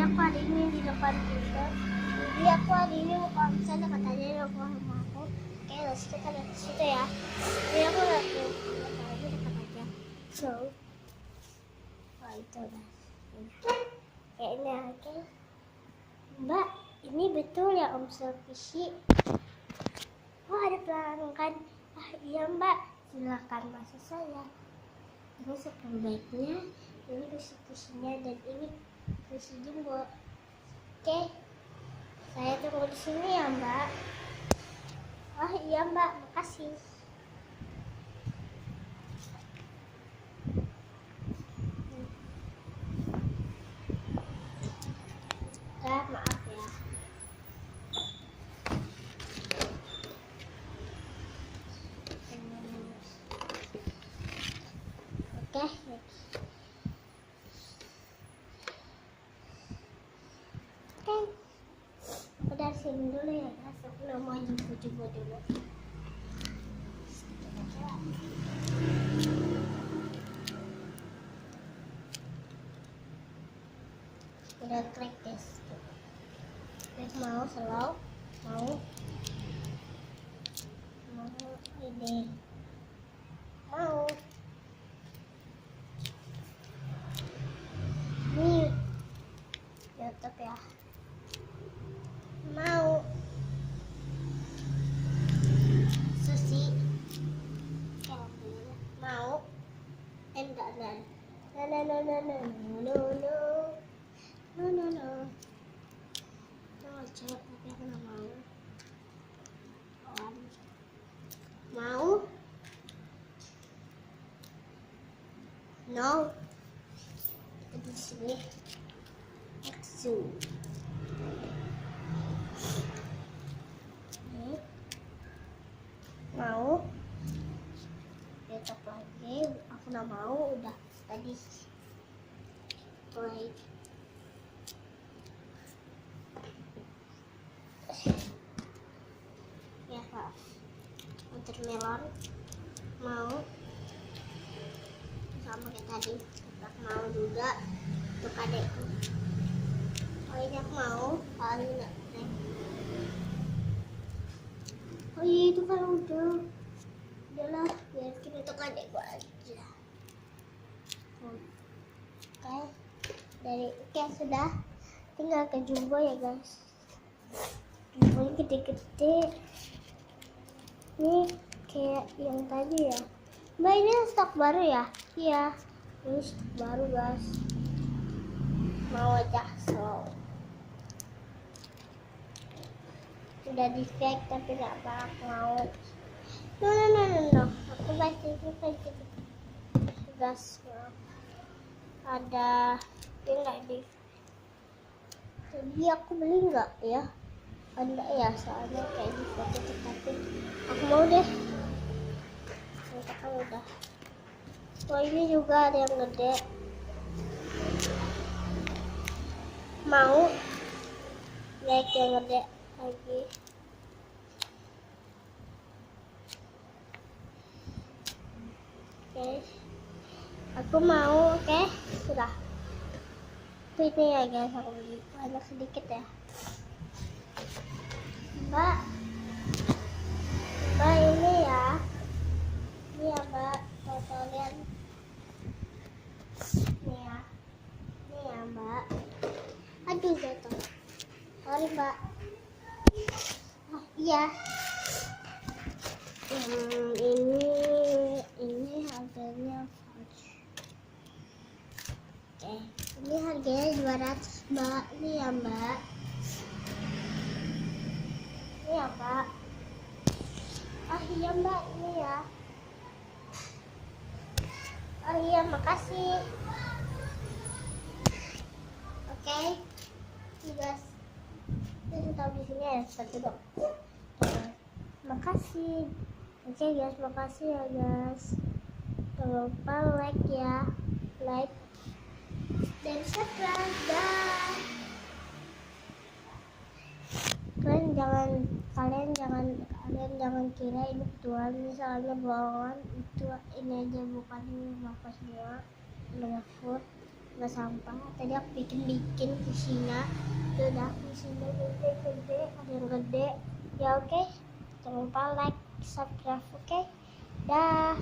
aku hari ini di depan kita. Jadi aku hari ini mau kalau misalnya katanya aku sama aku kayak kita lihat di situ ya. Jadi aku lihat tuh aja dekat aja. So, itu udah. Kayaknya oke. Mbak, ini betul ya Om Selfie? Oh, ada pelanggan. Ah iya Mbak, silakan masuk saya. Ini seperbaiknya, ini kursi-kursinya dan ini kursi jumbo. Oke, saya tunggu di sini ya Mbak. Oh iya Mbak, makasih. Maaf ya. Oke. Aku dari sini dulu ya guys. Aku nggak mau jumbo-jumbo dulu. Udah klik guys. Klik mau slow, mau ini, mau nih YouTube ya, mau sushi, mau enggak no cewek tapi aku nggak mau. Mau no di sini Exu mau tetap lagi aku nggak mau udah tadi play. Ya Kak, watermelon mau sama kayak tadi tetap mau juga untuk adekku. Oh ini aku mau paling enggak oh iya itu kan udahlah biarkan untuk adekku aja. Oke sudah tinggal ke jumbo ya guys. Jumbo gede-gede ini kayak yang tadi ya Mbak. Ini stok baru ya? Iya ini stok baru guys. Mau aja slow udah di fake tapi gak apa aku mau. No aku baca ini gas ada nggak di jadi aku beli nggak ya? Ada ya soalnya kayak di foto tapi aku mau deh. Kan udah. Oh ini juga ada yang gede. Mau naik yang gede lagi. Oke. Aku mau, oke? Sudah. Ini ya guys, aku beli banyak sedikit ya. Mbak ini ya. Ini ya Mbak, fotonya. Ini ya Mbak. Aduh jatuh. Sorry Mbak. Oh iya. Ini harganya oke. Ini harganya 200 Mbak. Ini ya Mbak. Ini ya Mbak. Oh iya Mbak, ini ya. Oh iya, makasih. Oke. Ini guys. Ini tahu di sini ya, satu dong. Makasih. Oke guys, makasih ya guys. Jangan lupa like ya. Like dan subscribe. Dah. Kalian jangan kira ini betulan, misalnya bohongan. Itu ini aja bukan ini apa semua. Udah food nggak sampah. Tadi aku bikin isinya. Itu udah aku isinya gede, ada yang gede. Ya oke. Jangan lupa like, subscribe, oke? Dah.